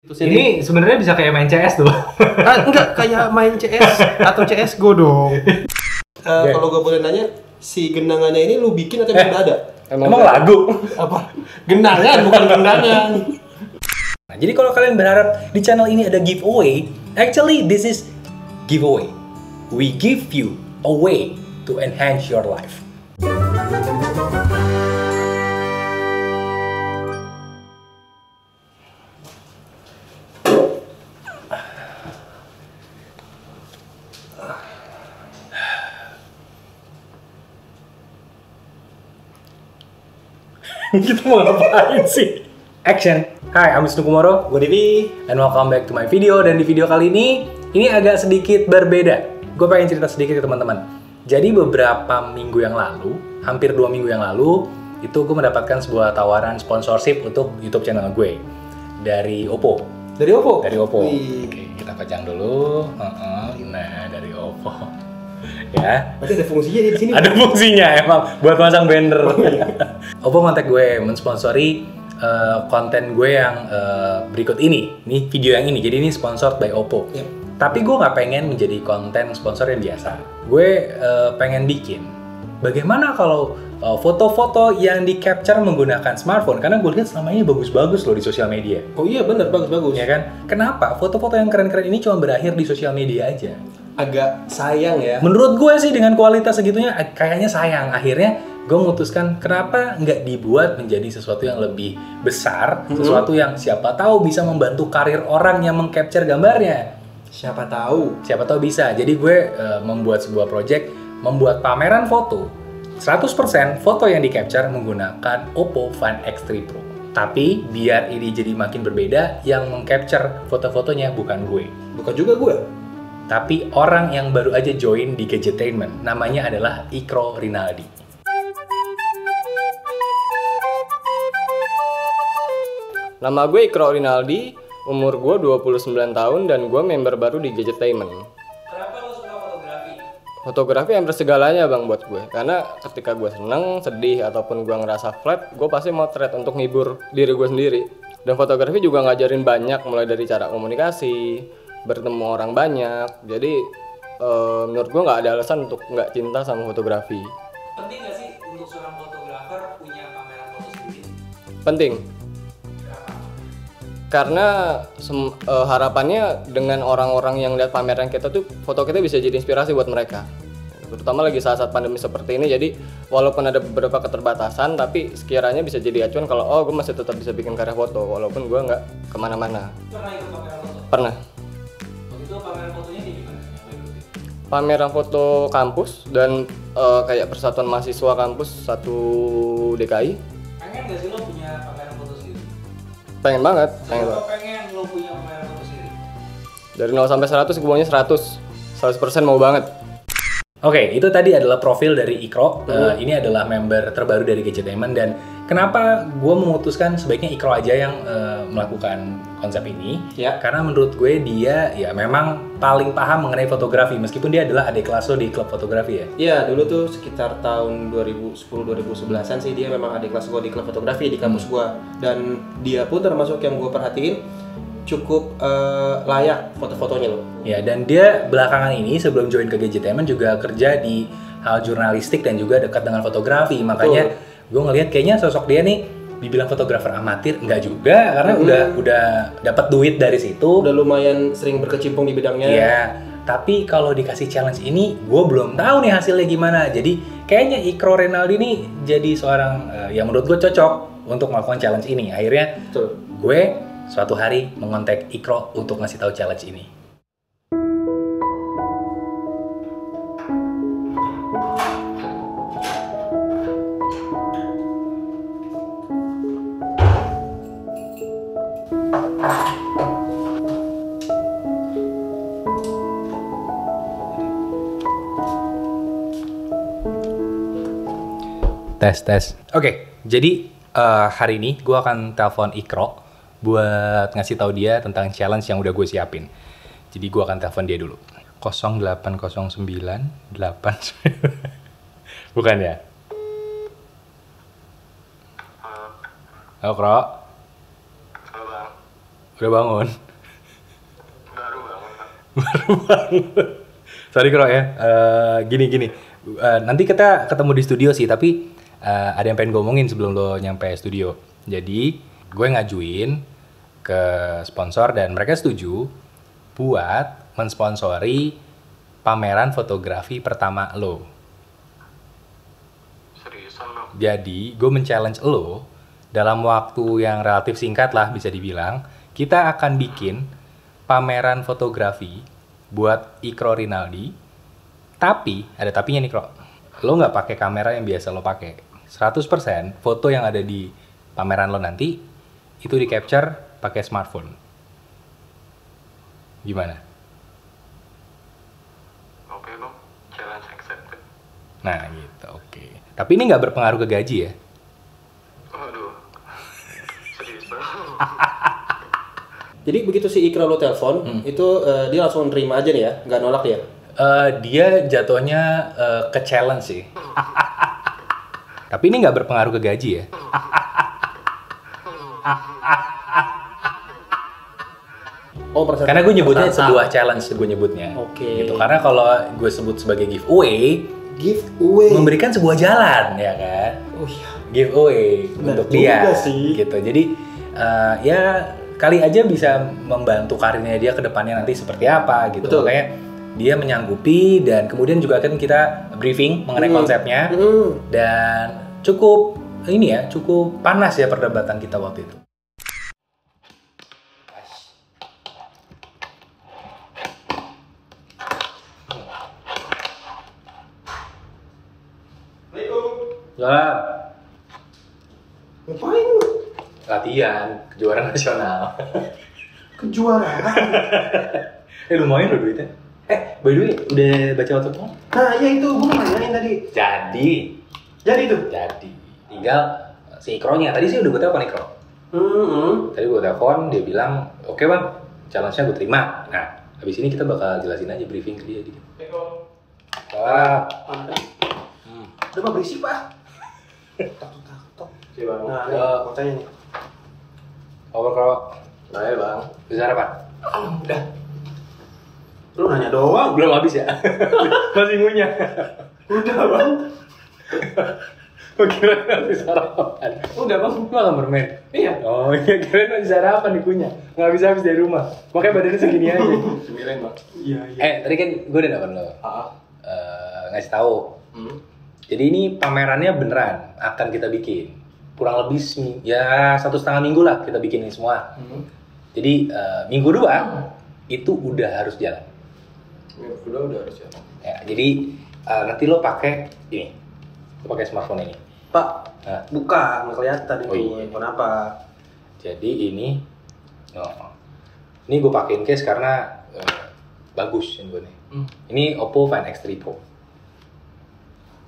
Ini sebenarnya bisa kayak main CS tuh. Enggak, kayak main CS atau CSGO dong. Kalau gue boleh nanya, si genangannya ini lu bikin atau udah ada? Emang lagu? Apa? Genangan, bukan genangan. Nah, jadi kalau kalian berharap di channel ini ada giveaway, actually this is giveaway. We give you a way to enhance your life. Kita mau ngapain sih? Action! Hi, I'm Wisnu Kumoro, Gue Devi. and welcome back to my video. Dan di video kali ini agak sedikit berbeda. Gue pengen cerita sedikit ke teman-teman. Jadi beberapa minggu yang lalu, hampir 2 minggu yang lalu, itu gue mendapatkan sebuah tawaran sponsorship untuk YouTube channel gue dari Oppo. Dari Oppo? Dari Oppo. Wih. Oke, kita pajang dulu. Nah, dari Oppo. Ya. Berarti ada fungsinya di sini. Ada fungsinya emang buat masang banner. Oppo kontak gue mensponsori konten gue yang berikut ini. Nih video yang ini. Jadi ini sponsored by Oppo. Yep. Tapi gue nggak pengen menjadi konten sponsor yang biasa. Gue pengen bikin bagaimana kalau foto-foto yang di capture menggunakan smartphone. Karena gue lihat selama ini bagus-bagus loh di sosial media. Oh iya benar, bagus-bagus. Ya kan? Kenapa foto-foto yang keren-keren ini cuma berakhir di sosial media aja? Agak sayang ya. Menurut gue sih dengan kualitas segitunya kayaknya sayang. Akhirnya gue memutuskan kenapa nggak dibuat menjadi sesuatu yang lebih besar, sesuatu yang siapa tahu bisa membantu karir orang yang meng-capture gambarnya. Siapa tahu. Siapa tahu bisa. Jadi gue membuat sebuah project, membuat pameran foto. 100% foto yang di-capture menggunakan Oppo Find X3 Pro. Tapi biar ini jadi makin berbeda, yang meng-capture foto-fotonya bukan gue. Bukan juga gue. Tapi orang yang baru aja join di Gadgetainment, namanya adalah Ikro Rinaldi. Nama gue Ikro Rinaldi, umur gue 29 tahun dan gue member baru di Gadgetainment. Kenapa lo suka fotografi? Fotografi hampir segalanya bang buat gue, karena ketika gue seneng, sedih, ataupun gue ngerasa flat, gue pasti motret untuk nghibur diri gue sendiri. Dan fotografi juga ngajarin banyak, mulai dari cara komunikasi, bertemu orang banyak. Jadi menurut gue nggak ada alasan untuk nggak cinta sama fotografi. Penting nggak sih untuk seorang fotografer punya kamera foto sendiri? Penting. Karena harapannya dengan orang-orang yang lihat pameran kita tuh, foto kita bisa jadi inspirasi buat mereka. Terutama lagi saat-saat pandemi seperti ini, jadi walaupun ada beberapa keterbatasan, tapi sekiranya bisa jadi acuan kalau gue masih tetap bisa bikin karya foto, walaupun gue nggak kemana-mana. Pernah ikut pameran foto? Pernah. Waktu itu pameran fotonya di gimana? Pameran foto kampus dan kayak persatuan mahasiswa kampus 1 DKI. Pengen nggak sih lo punya pameran foto sendiri? Pengen banget. Lo pengen lo punya pameran foto sendiri? Dari 0 sampai 100 gue maunya 100% mau banget. Oke, itu tadi adalah profil dari Ikro. Ini adalah member terbaru dari Gadgetainment. Dan kenapa gue memutuskan sebaiknya Ikro aja yang melakukan konsep ini? Ya. Karena menurut gue dia ya memang paling paham mengenai fotografi. Meskipun dia adalah adik kelas lo di klub fotografi ya. Iya, dulu tuh sekitar tahun 2010-2011an sih dia memang adik kelas gue di klub fotografi di kampus gue. Dan dia pun termasuk yang gue perhatiin cukup layak foto-fotonya loh. Ya, dan dia belakangan ini sebelum join ke Gadgetainment juga kerja di hal jurnalistik dan juga dekat dengan fotografi. Makanya gue ngelihat kayaknya sosok dia nih dibilang fotografer amatir enggak juga, karena udah dapat duit dari situ. Udah lumayan sering berkecimpung di bidangnya. Iya, tapi kalau dikasih challenge ini, gue belum tahu nih hasilnya gimana. Jadi kayaknya Ikro Rinaldi nih jadi seorang yang menurut gue cocok untuk melakukan challenge ini. Akhirnya Betul. gue suatu hari mengontak Ikro untuk ngasih tahu challenge ini. Tes. Oke, jadi hari ini gue akan telepon Ikro buat ngasih tahu dia tentang challenge yang udah gue siapin. Jadi gue akan telepon dia dulu. 0809 8 bukan ya? Halo Kro. Halo bang. Udah bangun? Baru bangun, Pak. Baru bangun. Sorry Kro ya. Gini. Nanti kita ketemu di studio sih, tapi ada yang pengen gue omongin sebelum lo nyampe studio. Jadi gue ngajuin ke sponsor dan mereka setuju buat mensponsori pameran fotografi pertama lo. Seriusan lo? Jadi gue men-challenge lo dalam waktu yang relatif singkat lah bisa dibilang, kita akan bikin pameran fotografi buat Ikro Rinaldi. Tapi ada tapinya nih Kro. Lo nggak pakai kamera yang biasa lo pakai. 100% foto yang ada di pameran lo nanti itu di capture pakai smartphone. Gimana? Oke bang, challenge accepted. Nah gitu, oke. Tapi ini nggak berpengaruh ke gaji ya? Waduh, serius bang. Jadi begitu si Ikra lo telepon, itu dia langsung nerima aja nih ya, nggak nolak dia. Dia jatuhnya ke challenge sih. Tapi ini nggak berpengaruh ke gaji ya? Oh, Karena gue nyebutnya sebuah challenge, gue nyebutnya. Oke. Gitu. Karena kalau gue sebut sebagai giveaway, memberikan sebuah jalan, ya kan? Oh iya. Giveaway Benar untuk dia, juga sih. gitu. Jadi ya kali aja bisa membantu karirnya dia ke depannya nanti seperti apa, gitu. Betul. Makanya dia menyanggupi dan kemudian juga kan kita briefing mengenai konsepnya dan cukup panas ya perdebatan kita waktu itu. Salam. Ngapain lu? Latihan kejuaraan nasional. Kejuaraan? Lumayan loh duitnya. By the way, udah baca WhatsApp kamu? Nah, ya itu gue nanyain tadi. Jadi itu? Jadi. Tinggal si Ikronya. Tadi sih udah gue telepon Ikro. Tadi gue telepon, dia bilang, oke bang, challenge-nya gue terima. Nah, habis ini kita bakal jelasin aja briefing ke dia dikit. Udah mah berisik pak. Takut. Nah, Yo. mau tanya nih. Over Kro. Nah ya bang. Bisa harapan? Udah. Lu nanya doang. Belum habis ya? Masih ngunyah. Udah bang. Gue kira nanti sarapan. Udah bang. Malah bermain. Iya. Oh iya, kira nanti sarapan nih kunyah. Nggak habis dari rumah. Makanya badannya segini aja. Sembilan bang. Iya. Tadi kan gue udah dapat lo. Ngasih tahu. Jadi ini pamerannya beneran akan kita bikin. Kurang lebih ya 1,5 minggu lah kita bikin ini semua. Jadi minggu 2 itu udah harus jalan. Udah harus ya. Ya, jadi nanti lo pakai ini. Lo pakai smartphone ini. Pak, Nah, buka nggak kelihatan itu. Oh, iya. Kenapa? jadi ini gue pakein case karena bagus ini. Ini Oppo Find X3 Pro.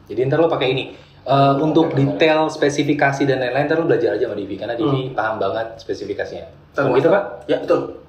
Jadi ntar lo pakai ini. Untuk detail spesifikasi dan lain-lain ntar lo belajar aja sama Divi karena Divi paham banget spesifikasinya. Gitu Pak? Ya betul.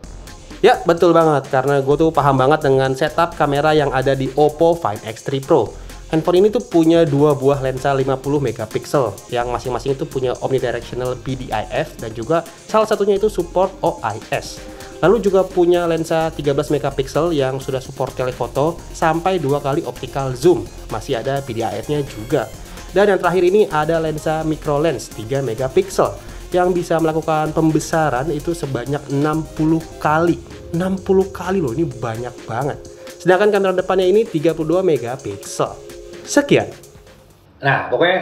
Ya betul banget karena gue tuh paham banget dengan setup kamera yang ada di Oppo Find X3 Pro. Handphone ini tuh punya 2 buah lensa 50 megapiksel yang masing-masing itu punya omnidirectional PDIF dan juga salah satunya itu support OIS. Lalu juga punya lensa 13 megapiksel yang sudah support telefoto sampai 2 kali optical zoom. Masih ada PDIF-nya juga. Dan yang terakhir ini ada lensa micro lens 3 megapiksel yang bisa melakukan pembesaran itu sebanyak 60 kali. 60 kali loh, ini banyak banget. Sedangkan kamera depannya ini 32 megapiksel. Sekian. Nah, pokoknya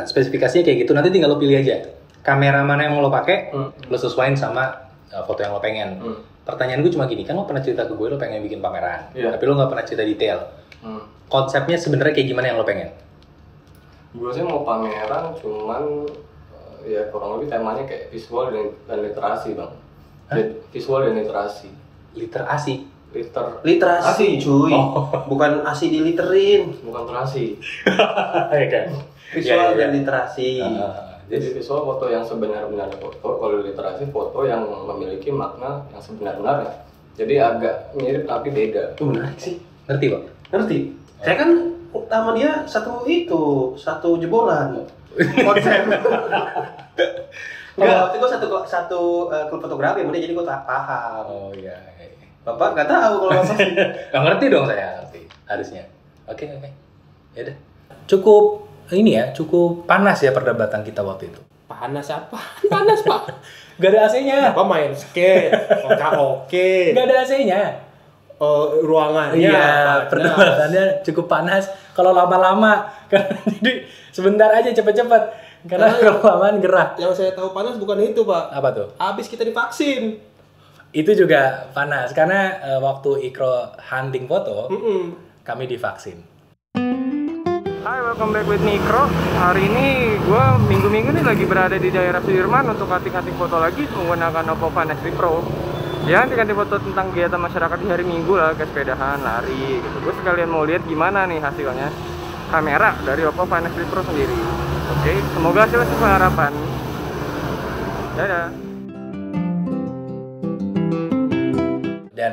spesifikasinya kayak gitu. Nanti tinggal lo pilih aja. Kamera mana yang mau lo pakai, lo sesuaiin sama foto yang lo pengen. Pertanyaan gue cuma gini, kan lo pernah cerita ke gue lo pengen bikin pameran, tapi lo nggak pernah cerita detail. Konsepnya sebenarnya kayak gimana yang lo pengen? Gue sih mau pameran, cuman ya kurang lebih temanya kayak visual dan literasi bang. Visual dan literasi. Literasi? Literasi cuy. Bukan asi diliterin. Bukan terasi. Iya kan? Visual dan literasi. Jadi visual foto yang sebenar-benarnya foto, kalau literasi foto yang memiliki makna yang sebenar-benarnya. Jadi agak mirip tapi beda. Itu menarik sih. Ngerti Pak? Ngerti. Saya kan utama dia satu jebolan. Konsep. Waktu itu satu klub fotografi, kemudian jadi gue tak paham. Oh iya. Bapak nggak tahu kalau Bapak Nggak ngerti dong saya, ngerti harusnya. Oke. Ya udah. Cukup panas ya perdebatan kita waktu itu. panas apa? Panas Pak. Gak ada AC-nya. Bapak main skate, oke. Gak ada AC-nya. Ruangannya. Iya, perdebatannya cukup panas. Kalau lama-lama, jadi sebentar aja cepet-cepet. Karena kelamaan gerah. Yang saya tahu panas bukan itu Pak. Apa tuh? Abis kita divaksin. Itu juga panas karena waktu Ikro hunting foto, kami divaksin. Hai, welcome back with Nikro. Hari ini gue minggu-minggu nih lagi berada di daerah Sudirman untuk cutting foto lagi menggunakan Oppo Find X3 Pro. Ya, cutting foto tentang kegiatan masyarakat di hari Minggu lah, kayak sepedahan, lari gitu. Gue sekalian mau lihat gimana nih hasilnya kamera dari Oppo Find X3 Pro sendiri. Oke, semoga hasilnya sesuai harapan. Dadah. Dan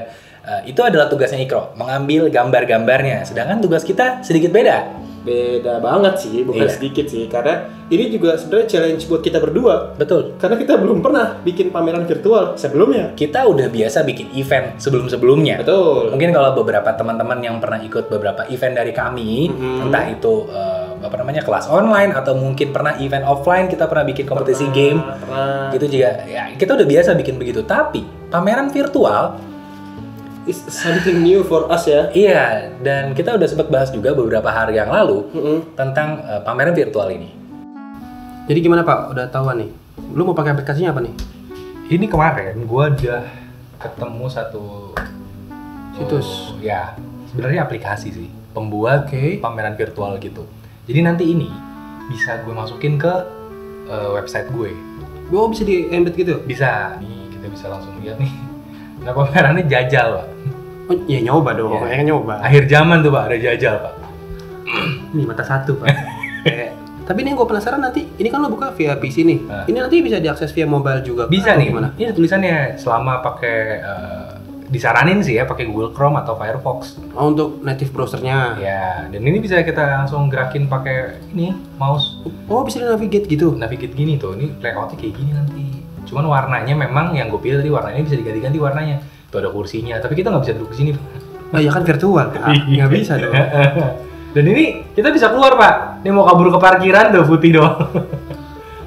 itu adalah tugasnya Ikro, mengambil gambar-gambarnya. Sedangkan tugas kita sedikit beda. Beda banget sih, bukan Iya. sedikit sih. Karena ini juga sebenarnya challenge buat kita berdua. Betul. Karena kita belum pernah bikin pameran virtual sebelumnya. Kita udah biasa bikin event sebelum-sebelumnya. Betul. Mungkin kalau beberapa teman-teman yang pernah ikut beberapa event dari kami, entah itu kelas online atau mungkin pernah event offline, kita pernah bikin kompetisi game. Pernah. Gitu juga. Ya, kita udah biasa bikin begitu. Tapi pameran virtual, It's something new for us ya. iya, dan kita udah sempat bahas juga beberapa hari yang lalu tentang pameran virtual ini. Jadi gimana Pak? Udah tahuan nih? Lu mau pakai aplikasinya apa nih? Ini kemarin gua udah ketemu satu Situs. Ya, sebenarnya aplikasi sih, pembuat pameran virtual gitu. Jadi nanti ini bisa gue masukin ke website gue. Oh, bisa di embed gitu? Bisa. Nih, kita bisa langsung lihat nih. Nah, pamerannya jajal, Pak. Oh, ya nyoba dong. Iya. Ya kan nyoba. Akhir zaman tuh, Pak, ada jajal, Pak. Ini mata satu Pak. Tapi ini yang gue penasaran nanti, ini kan lo buka via PC nih. Nah. Ini nanti bisa diakses via mobile juga. Bisa atau nih. Gimana? Ini tulisannya selama pakai disaranin sih ya pakai Google Chrome atau Firefox. Oh, untuk native browsernya. Ya, dan ini bisa kita langsung gerakin pakai ini mouse. Oh, bisa di navigate gitu. Navigate gini tuh, ini layoutnya kayak gini nanti. Cuman warnanya memang yang gue pilih tadi warnanya bisa diganti-ganti warnanya. Tuh ada kursinya, tapi kita nggak bisa duduk di sini. Oh ya kan virtual Pak. Nggak bisa dong. Dan ini kita bisa keluar Pak. Ini mau kabur ke parkiran tuh putih doang.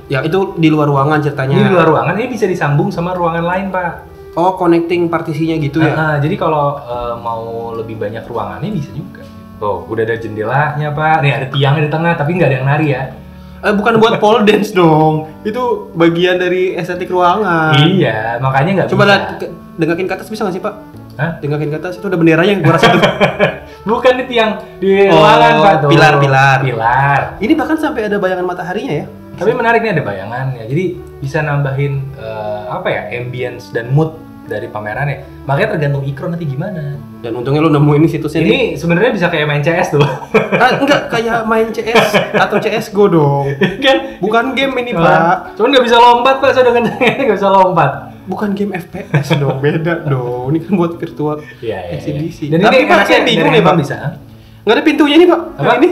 Ya itu di luar ruangan ceritanya. Ini di luar ruangan, ini bisa disambung sama ruangan lain Pak. Oh, connecting partisinya gitu ya? Jadi kalau mau lebih banyak ruangannya bisa juga. Tuh, udah ada jendelanya Pak. Nih ada tiang di tengah, tapi nggak ada yang nari ya. Bukan buat pole dance dong. Itu bagian dari estetik ruangan. Iya, makanya nggak bisa. Coba lihat dengakin ke atas bisa nggak sih Pak? Hah? Dengakin ke atas itu ada benderanya yang gua rasa tuh. Bukan di tiang, di ruangan Pak. Tuh. Pilar-pilar. Pilar. Ini bahkan sampai ada bayangan mataharinya ya. Tapi menarik nih ada bayangannya. Jadi bisa nambahin ambience dan mood dari pamerannya. Makanya tergantung Ikro nanti gimana. Dan untungnya lu nemuin situsnya nih. Ini sebenarnya bisa kayak main CS tuh. Enggak kayak main CS atau CS:GO dong. Kan Bukan game ini, Pak. Cuman nggak bisa lompat Pak, saya udah kencengnya nggak bisa lompat. Bukan game FPS dong, beda dong. Ini kan buat virtual Iya. exhibition. Dan Tapi ini Pak, enaknya saya bingung dari ya, Pak. handphone bisa. Nggak ada pintunya nih, Pak. Apa? Ini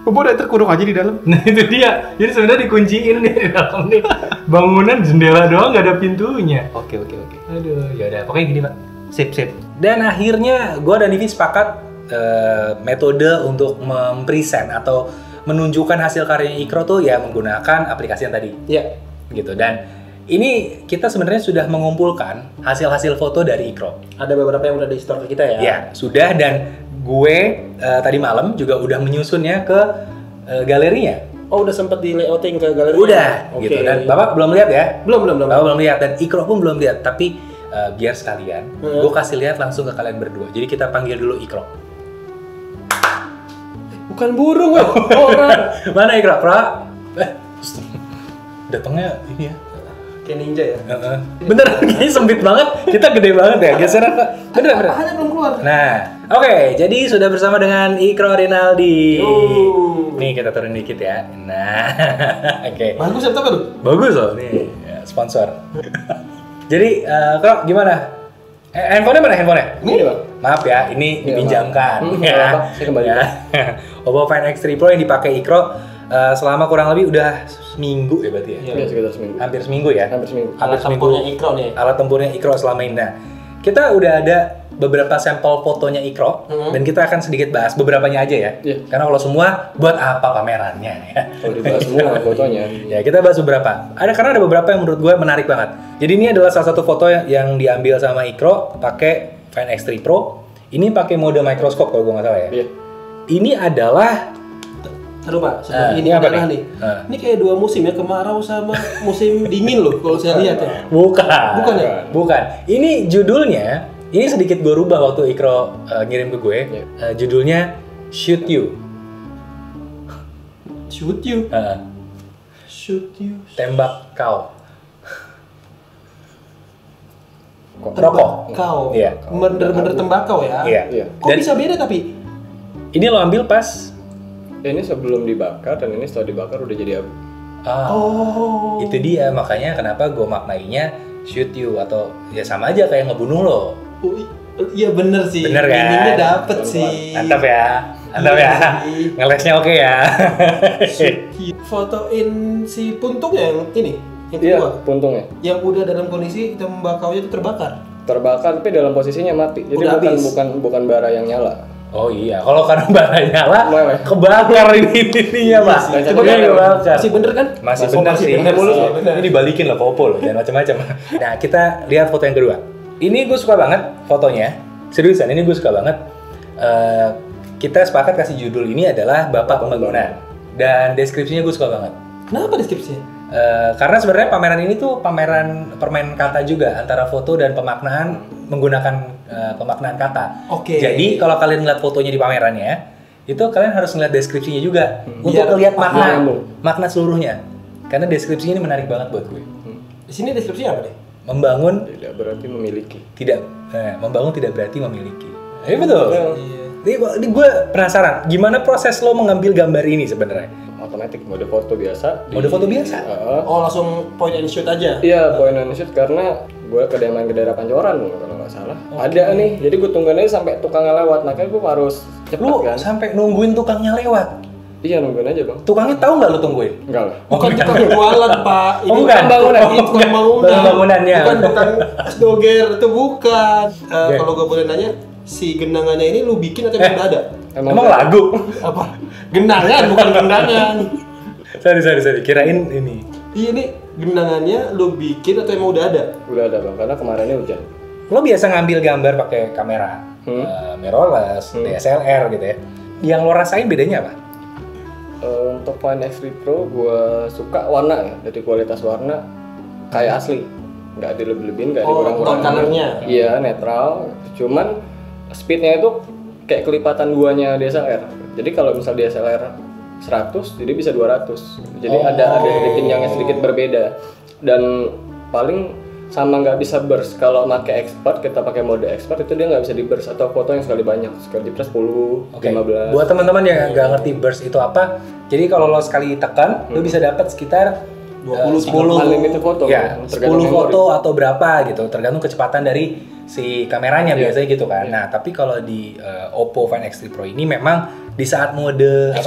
Bobo udah terkurung aja di dalam. Nah itu dia. Jadi sebenarnya dikunciin nih di dalam nih. Bangunan jendela doang nggak ada pintunya. Oke. Aduh, ya udah. Pokoknya gini Pak. Sip. Dan akhirnya gue dan Divi sepakat metode untuk mempresent atau menunjukkan hasil karyanya Ikro tuh ya menggunakan aplikasi yang tadi. Iya. Gitu. Dan ini kita sebenarnya sudah mengumpulkan hasil-hasil foto dari Ikro. Ada beberapa yang udah di store ke kita ya. Ya, sudah, dan gue tadi malam juga udah menyusunnya ke galerinya. Oh, udah sempet di layouting ke galeri. Udah, Oke. gitu. Dan Bapak belum lihat ya? Belum. Bapak belum lihat, dan Ikro pun belum lihat. Tapi biar sekalian, gue kasih lihat langsung ke kalian berdua. Jadi kita panggil dulu Ikro. Bukan burung, weh. Orang. Mana Ikro? Datangnya ini ya. Kayak ninja ya. Bener, kayaknya sempit banget. Kita gede banget ya, geseran Pak. Bener. Hanya belum keluar. Nah, oke, jadi sudah bersama dengan Ikro Rinaldi. Nih kita turun dikit ya. Nah, oke. Bagus ya, tapi tuh. Bagus loh, nih ya, sponsor. Jadi, Kro, gimana? Handphonenya mana handphonenya? Ini, Bang. Maaf ya, ini dipinjamkan. Bang. Saya kembalikan. Oppo Find X3 Pro yang dipakai Ikro selama kurang lebih udah seminggu ya berarti ya? Iya, sekitar seminggu. Hampir seminggu ya? Hampir seminggu. Alat tempurnya Ikro nih. Alat tempurnya Ikro selama ini. Nah, kita udah ada beberapa sampel fotonya Ikro dan kita akan sedikit bahas beberapanya aja ya. Iya. Karena kalau semua buat apa pamerannya ya. Kalau dibahas semua fotonya. Ya, kita bahas beberapa. Karena ada beberapa yang menurut gue menarik banget. Jadi ini adalah salah satu foto yang diambil sama Ikro pakai Find X3 Pro. Ini pakai mode microscope kalau gue nggak salah ya. Iya. Ini adalah Taruh Pak, ini ini apa adalah nih? nih. Ini kayak 2 musim ya, kemarau sama musim dingin loh kalau saya lihat ya. Bukan. Bukan ya? Bukan. Ini judulnya, ini sedikit gue rubah waktu Ikro ngirim ke gue. Judulnya Shoot You. Shoot you, Eh, shoot you. tembak kau. Rokok. Kau. Iya. Bener-bener tembakau ya. Iya. Iya. Kok Dan bisa beda tapi? ini lo ambil pas. Ini sebelum dibakar dan ini setelah dibakar udah jadi abu. Oh. Itu dia makanya kenapa gue maknainya Shoot You atau ya sama aja kayak ngebunuh lo. Oh, iya bener sih. Bener kan? Meaningnya dapet sih. Mantap ya. Mantap Iya ya. sih. Ngelesnya oke ya. Fotoin si puntung yang ini, yang Iya, kedua, puntungnya. yang udah dalam kondisi tembakaunya itu terbakar. Terbakar tapi dalam posisinya mati. Jadi Udah habis. bukan bara yang nyala. Oh iya, kalau karena bara nyala, Meleleh. kebakar ini Pak. Iya sih. Coba Coba kebakar. Masih bener kan? Masih Oh, benar masih sih. bener. Mulus, Oh, bener. ini dibalikin lah popo loh, jangan macam-macam. Nah, kita lihat foto yang kedua. Ini gue suka banget fotonya. Seriusan, ini gue suka banget. Kita sepakat kasih judul ini adalah Bapak Pembangunan. Dan deskripsinya gue suka banget. Kenapa deskripsinya? Karena sebenarnya pameran ini tuh pameran permain kata juga antara foto dan pemaknaan menggunakan pemaknaan kata. Oke. Jadi kalau kalian ngeliat fotonya di pamerannya, itu kalian harus ngeliat deskripsinya juga untuk Biar ngeliat paham. makna seluruhnya. Karena deskripsinya ini menarik banget buat gue. Di sini deskripsinya apa deh? Membangun Tidak berarti memiliki. membangun tidak berarti memiliki. Iya betul. Iya. Ini gue penasaran, gimana proses lo mengambil gambar ini sebenarnya? Otomatis mode foto biasa. Mode foto biasa? Oh langsung point and shoot aja? Iya, point and shoot karena gue main ke daerah Pancoran kalau nggak salah. Ada nih, jadi gue tungguin aja sampai tukangnya lewat. Makanya gue harus cepat Lu kan. sampai nungguin tukangnya lewat. Iya, nungguin aja bang. Tukangnya tahu nggak lu tungguin? Enggak lah. Bukan tukang jualan Pak. Oh, bukan. tukang bangunan. Oh, Ini tukang bangunan. tukang bangunannya. Bukan tukang doger itu bukan. Oke. Kalau gue boleh nanya, si genangannya ini lu bikin atau emang udah ada? Emang lagu? Apa? Genangan bukan genangan. sorry. Kirain ini. Iya nih genangannya lu bikin atau emang udah ada? Udah ada bang, karena kemarinnya hujan. Lo biasa ngambil gambar pakai kamera mirrorless, DSLR gitu ya. Yang lo rasain bedanya apa? Untuk Find X3 Pro gue suka warna ya, dari kualitas warna kayak asli, nggak dilebih-lebihin, nggak Oh, dikurang-kurangin. tone colornya. Iya, netral. Cuman speednya itu kayak kelipatan duanya DSLR. Jadi kalau misal DSLR 100, jadi bisa 200. Jadi ada editing yang sedikit berbeda. Dan paling sama nggak bisa burst. Kalau pakai expert, kita pakai mode expert itu dia nggak bisa di burst atau foto yang sekali banyak, sekali di press 10, Oke. 15. Buat teman-teman yang nggak ngerti burst itu apa, jadi kalau lo sekali tekan, lo bisa dapat sekitar 20, 10 unlimited foto, ya, tergantung 10 memori. foto atau berapa gitu, tergantung kecepatan dari si kameranya biasanya gitu kan. Nah, tapi kalau di Oppo Find X3 Pro ini memang di saat mode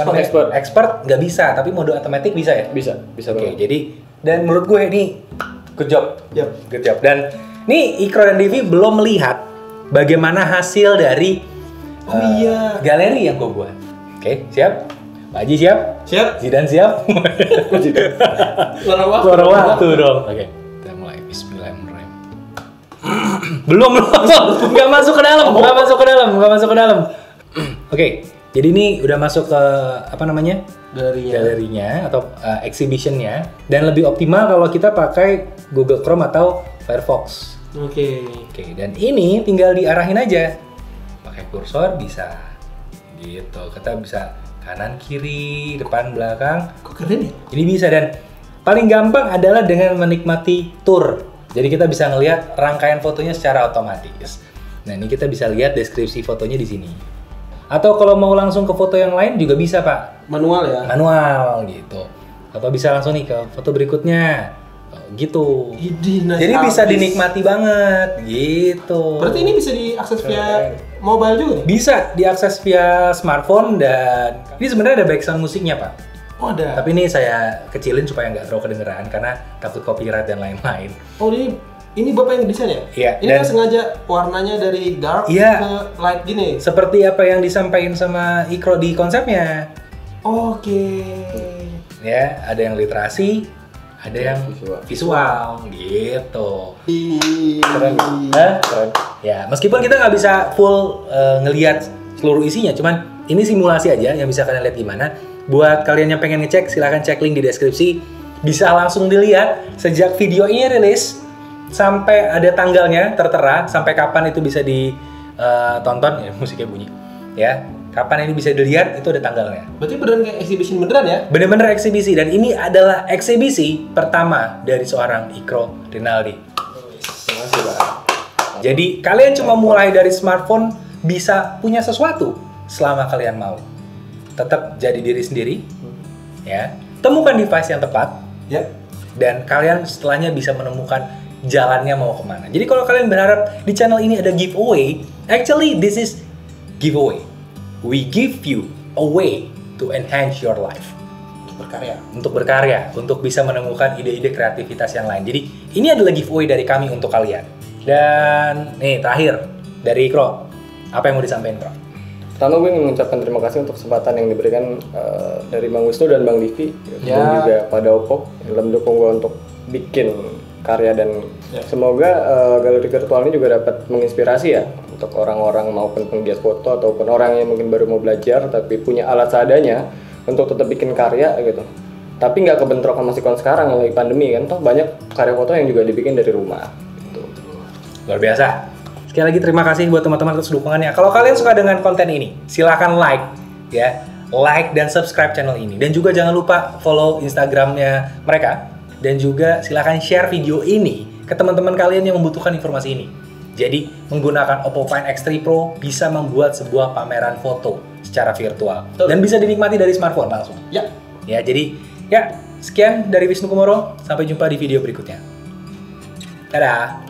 expert nggak bisa, tapi mode automatic bisa ya? Bisa Oke, banget. jadi dan menurut gue ini good job. Yap. Good job. Dan nih Ikro dan Devi belum melihat bagaimana hasil dari iya. galeri yang gue buat. Oke, siap? Pak Haji siap? Siap. Zidan siap? Suara waktu. Suara waktu dong. Oke, kita mulai. Bismillahirrahmanirrahim. belum. Nggak masuk ke dalam. Nggak masuk ke dalam. Oke, jadi ini udah masuk ke apa namanya? Galerinya atau exhibitionnya, dan lebih optimal kalau kita pakai Google Chrome atau Firefox. Oke. Oke, dan ini tinggal diarahin aja pakai kursor bisa gitu. Kita bisa kanan kiri depan belakang, Kok keren ya? ini bisa. Dan paling gampang adalah dengan menikmati tour, jadi kita bisa ngelihat rangkaian fotonya secara otomatis. Nah, ini kita bisa lihat deskripsi fotonya di sini. Atau kalau mau langsung ke foto yang lain juga bisa, Pak. Manual ya? Manual gitu. Atau bisa langsung nih ke foto berikutnya. Gitu. Idih, nice Jadi bisa habis. dinikmati banget gitu. Berarti ini bisa diakses via mobile juga nih? Bisa diakses via smartphone, dan ini sebenarnya ada background musiknya, Pak. Oh ada. Tapi ini saya kecilin supaya nggak terlalu kedengeran karena takut copyright dan lain-lain. Oh ini bapak yang desain ya? Iya, Ini dan- kan sengaja warnanya dari dark Iya. ke light gini. Seperti apa yang disampaikan sama Ikro di konsepnya. Oke. Ya, ada yang literasi, ada yang visual gitu. Keren. Hah? Keren. Ya, meskipun kita nggak bisa full ngelihat seluruh isinya, cuman ini simulasi aja yang bisa kalian lihat gimana. Buat kalian yang pengen ngecek, silahkan cek link di deskripsi. Bisa langsung dilihat sejak video ini rilis sampai ada tanggalnya tertera, sampai kapan itu bisa ditonton. Ya, musiknya bunyi. Ya, kapan ini bisa dilihat itu ada tanggalnya. Berarti beneran kayak exhibition beneran ya? Bener-bener eksibisi, dan ini adalah eksibisi pertama dari seorang Ikro Rinaldi. Makasih, Bang. Jadi kalian cuma mulai dari smartphone bisa punya sesuatu selama kalian mau. Tetap jadi diri sendiri, ya. Temukan device yang tepat, Ya. dan kalian setelahnya bisa menemukan jalannya mau kemana. Jadi kalau kalian berharap di channel ini ada giveaway, actually this is giveaway. We give you a way to enhance your life. Berkarya. Untuk berkarya, untuk bisa menemukan ide-ide kreativitas yang lain. Jadi ini adalah giveaway dari kami untuk kalian. Dan nih terakhir dari Ikro, apa yang mau disampaikan, Bro? Pertama gue ingin mengucapkan terima kasih untuk kesempatan yang diberikan dari Bang Wisnu dan Bang Divi Ya. dan juga pada Oppo dalam mendukung gue untuk bikin karya, dan Ya. semoga galeri virtual ini juga dapat menginspirasi ya untuk orang-orang maupun penggiat foto ataupun orang yang mungkin baru mau belajar tapi punya alat seadanya untuk tetap bikin karya gitu. Tapi nggak kebentrok sama sikon sekarang yang lagi pandemi kan, toh banyak karya foto yang juga dibikin dari rumah. Gitu. Luar biasa. Sekali lagi terima kasih buat teman-teman atas dukungannya. Kalau kalian suka dengan konten ini, silahkan like ya, like dan subscribe channel ini. Dan juga jangan lupa follow Instagramnya mereka. Dan juga silahkan share video ini ke teman-teman kalian yang membutuhkan informasi ini. Jadi menggunakan Oppo Find X3 Pro bisa membuat sebuah pameran foto secara virtual. Betul. Dan bisa dinikmati dari smartphone langsung. Ya. Ya, jadi ya sekian dari Wisnu Kumoro. Sampai jumpa di video berikutnya. Dadah.